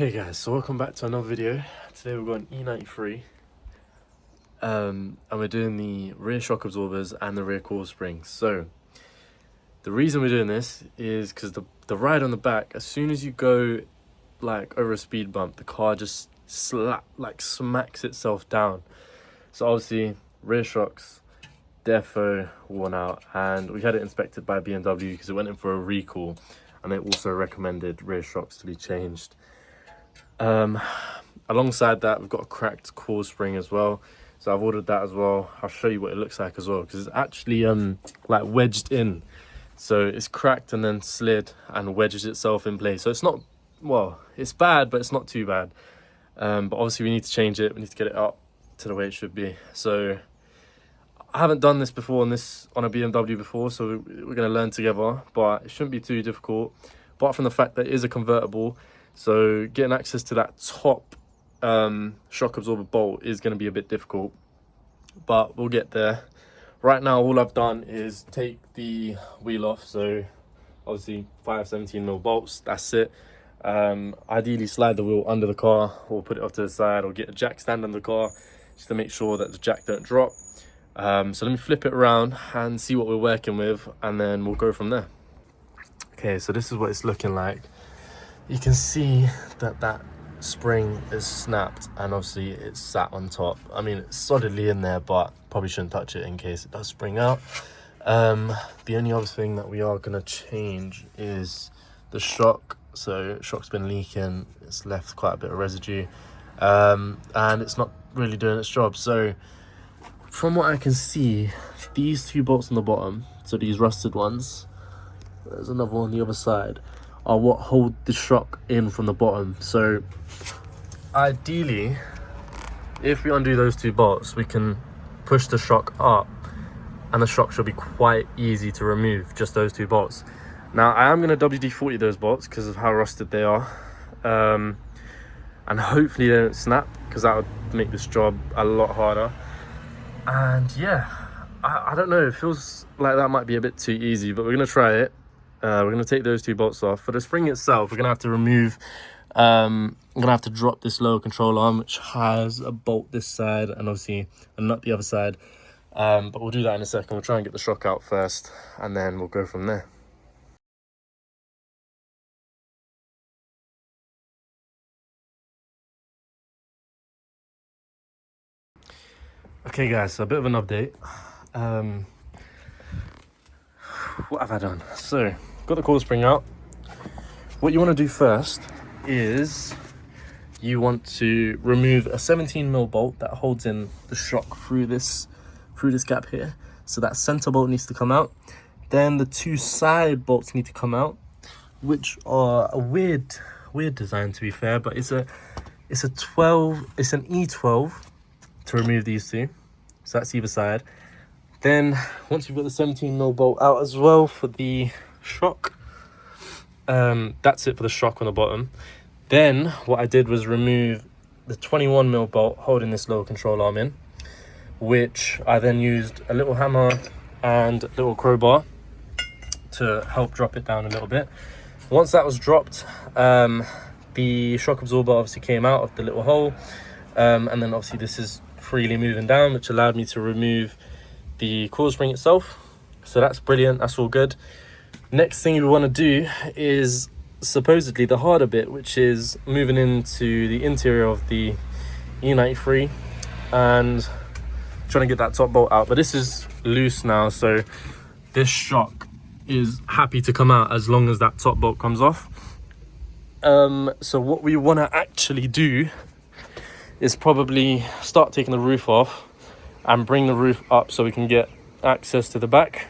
Okay guys, so welcome back to another video. Today we've got an E93 and we're doing the rear shock absorbers and the rear coil springs. So the reason we're doing this is because the ride on the back, as soon as you go like over a speed bump, the car just smacks itself down. So obviously rear shocks defo worn out, and we had it inspected by BMW because it went in for a recall, and they also recommended rear shocks to be changed. Alongside that, we've got a cracked coil spring as well, so I've ordered that as well. I'll show you what it looks like as well, because it's actually like wedged in, so it's cracked and then slid and wedges itself in place. So it's not, well, it's bad, but it's not too bad. But obviously we need to change it, we need to get it up to the way it should be. So I haven't done this before on a BMW before, so we're going to learn together, but it shouldn't be too difficult, apart from the fact that it is a convertible. So getting access to that top shock absorber bolt is going to be a bit difficult, but we'll get there. Right now, all I've done is take the wheel off. So obviously 5 17mm bolts, that's it. Ideally slide the wheel under the car or put it off to the side, or get a jack stand on the car just to make sure that the jack don't drop. So let me flip it around and see what we're working with, and then we'll go from there. Okay, so this is what it's looking like. You can see that that spring is snapped, and obviously it's sat on top. I mean, it's solidly in there, but probably shouldn't touch it in case it does spring out. The only other thing that we are going to change is the shock. So shock's been leaking, it's left quite a bit of residue, and it's not really doing its job. So from what I can see, these two bolts on the bottom, so these rusted ones, there's another one on the other side, are what hold the shock in from the bottom. So ideally, if we undo those two bolts, we can push the shock up, and the shock should be quite easy to remove, just those two bolts. Now I am going to WD-40 those bolts because of how rusted they are, and hopefully they don't snap, because that would make this job a lot harder. And yeah, I don't know, it feels like that might be a bit too easy, but we're going to try it. We're going to take those two bolts off. For the spring itself, we're going to have to remove, I'm going to have to drop this lower control arm, which has a bolt this side and obviously a nut the other side. But we'll do that in a second. We'll try and get the shock out first, and then we'll go from there. Okay guys, so a bit of an update. What have I done? So got the coil spring out. What you want to do first is you want to remove a 17mm bolt that holds in the shock through this gap here. So that center bolt needs to come out. Then the two side bolts need to come out, which are a weird design, to be fair, but it's an E12 to remove these two. So that's either side. Then once you've got the 17mm bolt out as well for the shock, that's it for the shock on the bottom. Then what I did was remove the 21mm bolt holding this lower control arm in, which I then used a little hammer and a little crowbar to help drop it down a little bit. Once that was dropped, the shock absorber obviously came out of the little hole, and then obviously this is freely moving down, which allowed me to remove the coil spring itself. So that's brilliant, that's all good. Next thing you want to do is supposedly the harder bit, which is moving into the interior of the E93 and trying to get that top bolt out. But this is loose now, so this shock is happy to come out as long as that top bolt comes off. So what we want to actually do is probably start taking the roof off and bring the roof up so we can get access to the back.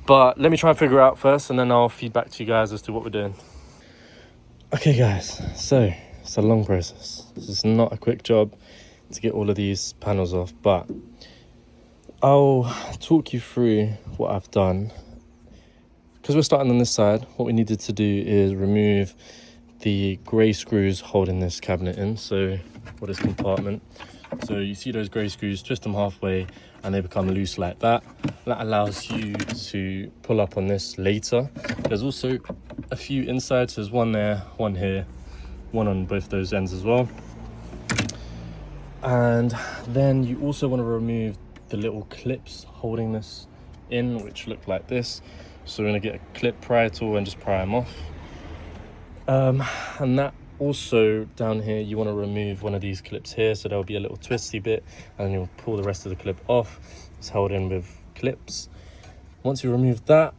But let me try and figure it out first, and then I'll feed back to you guys as to what we're doing. Okay guys, so it's a long process. This is not a quick job to get all of these panels off, but I'll talk you through what I've done. Because we're starting on this side, what we needed to do is remove the grey screws holding this cabinet in, or this compartment. So you see those grey screws, twist them halfway and they become loose like that. That allows you to pull up on this later. There's also a few insides, there's one there, one here, one on both those ends as well. And then you also want to remove the little clips holding this in, which look like this. So we're going to get a clip pry tool and just pry them off. And that also down here, you want to remove one of these clips here, so there'll be a little twisty bit, and then you'll pull the rest of the clip off. It's held in with clips. Once you remove that,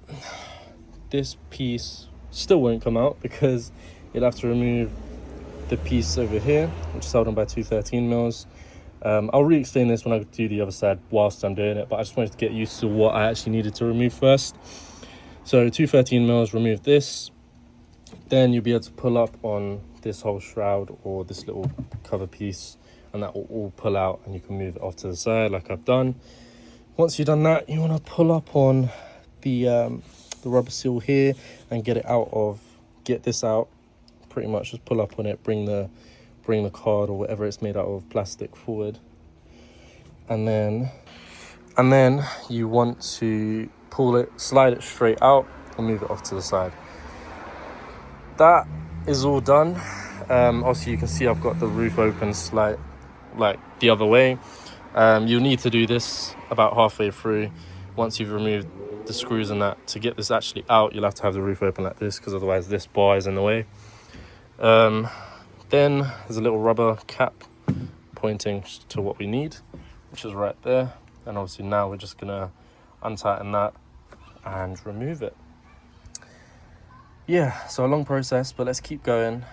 this piece still won't come out because you'll have to remove the piece over here, which is held on by two 13mm. I'll re-explain this when I do the other side whilst I'm doing it, but I just wanted to get used to what I actually needed to remove first. So two 13mm, remove this. Then you'll be able to pull up on this whole shroud or this little cover piece, and that will all pull out, and you can move it off to the side like I've done. Once you've done that, you want to pull up on the rubber seal here and get this out. Pretty much just pull up on it, bring the card or whatever it's made out of plastic forward, and then you want to pull it, slide it straight out and move it off to the side. That is all done. Also you can see I've got the roof open like the other way. You'll need to do this about halfway through. Once you've removed the screws and that, to get this actually out, you'll have to have the roof open like this, because otherwise this bar is in the way. Then there's a little rubber cap pointing to what we need, which is right there. And obviously now we're just gonna untighten that and remove it. Yeah, so a long process, but let's keep going.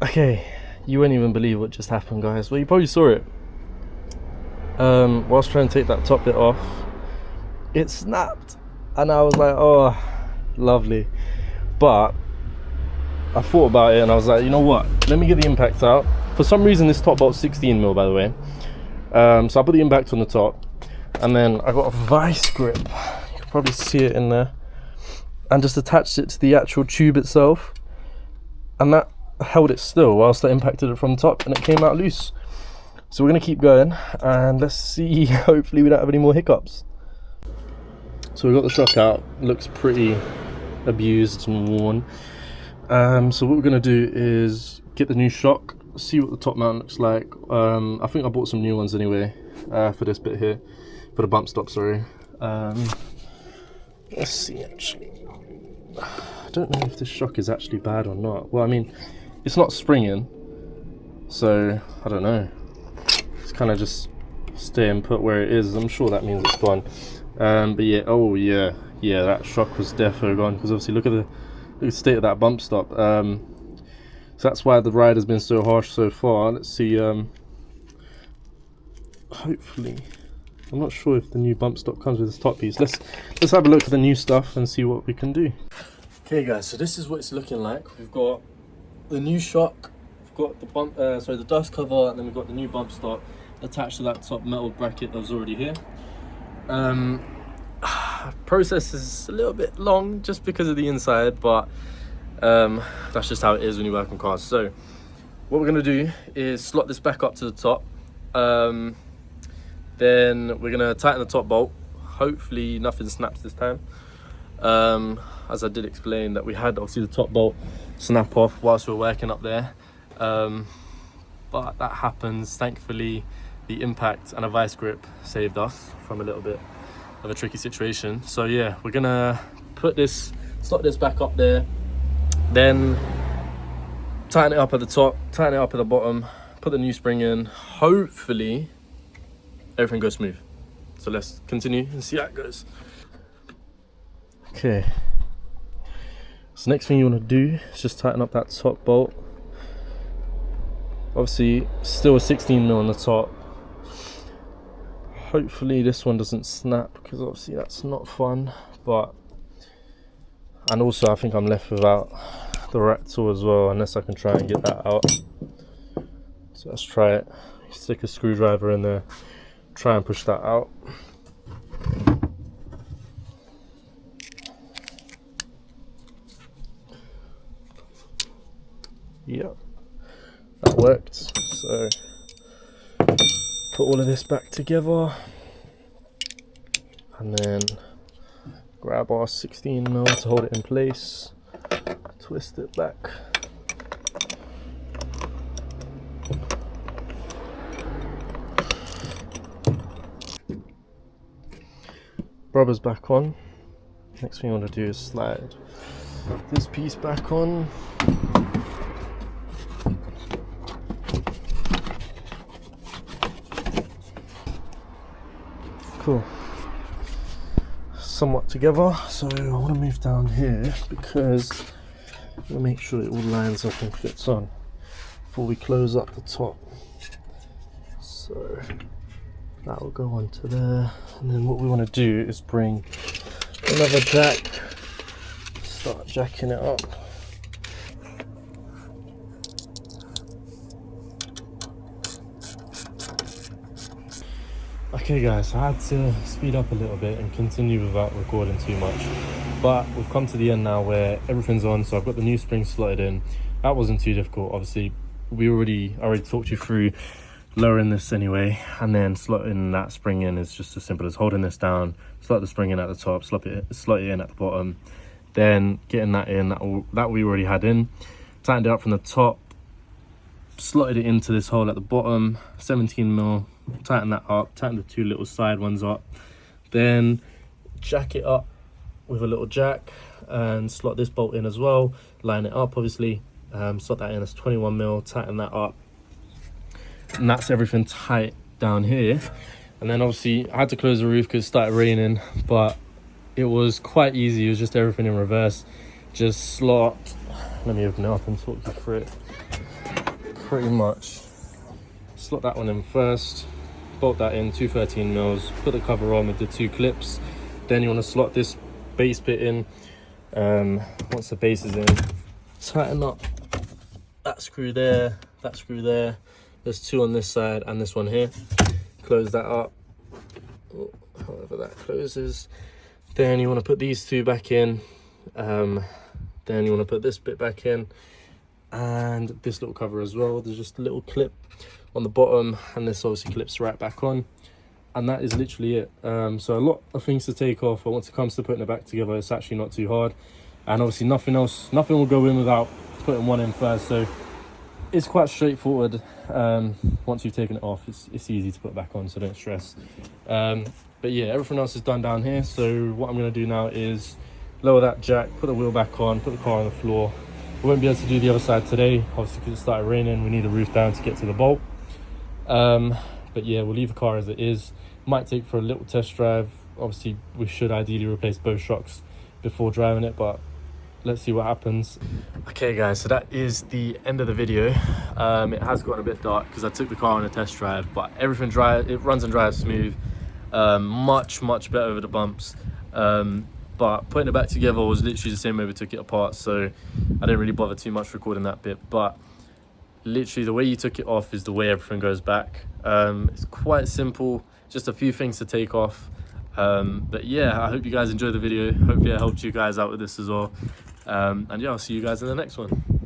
Okay, you won't even believe what just happened, guys. Well, you probably saw it. Whilst trying to take that top bit off, it snapped, and I was like, oh, lovely. But I thought about it and I was like, you know what, let me get the impact out. For some reason this top bolt's 16mm, by the way. So I put the impact on the top, and then I got a vice grip, you can probably see it in there, and just attached it to the actual tube itself, and that held it still whilst I impacted it from the top, and it came out loose. So we're going to keep going, and let's see, hopefully we don't have any more hiccups. So we got the shock out, looks pretty abused and worn. So what we're going to do is get the new shock, see what the top mount looks like. I think I bought some new ones anyway, for this bit here, for the bump stop, sorry. Let's see, actually. I don't know if this shock is actually bad or not. Well, I mean, it's not springing, so I don't know. It's kind of just staying put where it is. I'm sure that means it's gone. But yeah, oh yeah, that shock was defo gone, because obviously look at the state of that bump stop. So that's why the ride has been so harsh so far. Let's see, hopefully, I'm not sure if the new bump stop comes with this top piece. Let's have a look at the new stuff and see what we can do. Okay guys, so this is what it's looking like. We've got the new shock, we've got the the dust cover, and then we've got the new bump stop attached to that top metal bracket that was already here. Process is a little bit long just because of the inside, but that's just how it is when you work on cars. So what we're going to do is slot this back up to the top, then we're going to tighten the top bolt. Hopefully nothing snaps this time, as I did explain that we had obviously the top bolt snap off whilst we were working up there, but that happens. Thankfully the impact and a vice grip saved us from a little bit of a tricky situation. So yeah, we're gonna slot this back up there, then tighten it up at the top, tighten it up at the bottom, put the new spring in. Hopefully everything goes smooth. So let's continue and see how it goes. Okay, so next thing you want to do is just tighten up that top bolt. Obviously still a 16mm on the top. Hopefully this one doesn't snap, because obviously that's not fun. And also I think I'm left without the rat tool as well, unless I can try and get that out. So let's try it. Stick a screwdriver in there, try and push that out. Yep, that worked. So put all of this back together, and then grab our 16mm to hold it in place, twist it back, rubber's back on. Next thing you want to do is slide this piece back on. Cool. Somewhat together. So I want to move down here because I want to make sure it all lines up and fits on before we close up the top. So that will go onto there, and then what we want to do is bring another jack, start jacking it up. Okay guys, I had to speed up a little bit and continue without recording too much, but we've come to the end now where everything's on. So I've got the new spring slotted in. That wasn't too difficult. Obviously I already talked you through lowering this anyway, and then slotting that spring in is just as simple as holding this down, slot the spring in at the top, slot it in at the bottom, then getting that in, that we already had in, tightened it up from the top, slotted it into this hole at the bottom, 17mm, tighten that up, tighten the two little side ones up, then jack it up with a little jack and slot this bolt in as well, line it up obviously, slot that in as 21mm, tighten that up, and that's everything tight down here. And then obviously I had to close the roof because it started raining, but it was quite easy. It was just everything in reverse. Just slot, let me open it up and talk you through it. Pretty much slot that one in first, bolt that in, 213mm, put the cover on with the two clips. Then you want to slot this base bit in. Once the base is in, tighten up that screw there, that screw there. There's two on this side and this one here. Close that up, however that closes. Then you want to put these two back in. Then you want to put this bit back in, and this little cover as well. There's just a little clip on the bottom, and this obviously clips right back on. And that is literally it. So a lot of things to take off, but once it comes to putting it back together, it's actually not too hard. And obviously nothing will go in without putting one in first. So it's quite straightforward. Once you've taken it off, it's easy to put back on, so don't stress. But yeah, everything else is done down here. So what I'm going to do now is lower that jack, put the wheel back on, put the car on the floor. We won't be able to do the other side today, obviously because it started raining. We need the roof down to get to the bolt. But yeah, we'll leave the car as it is. Might take for a little test drive. Obviously we should ideally replace both shocks before driving it, but let's see what happens. Okay guys, so that is the end of the video. It has gotten a bit dark because I took the car on a test drive, but everything it runs and drives smooth. Much better over the bumps. But putting it back together was literally the same way we took it apart, so I didn't really bother too much recording that bit. But literally the way you took it off is the way everything goes back. It's quite simple, just a few things to take off. But yeah, I hope you guys enjoyed the video. Hopefully I helped you guys out with this as well. And yeah, I'll see you guys in the next one.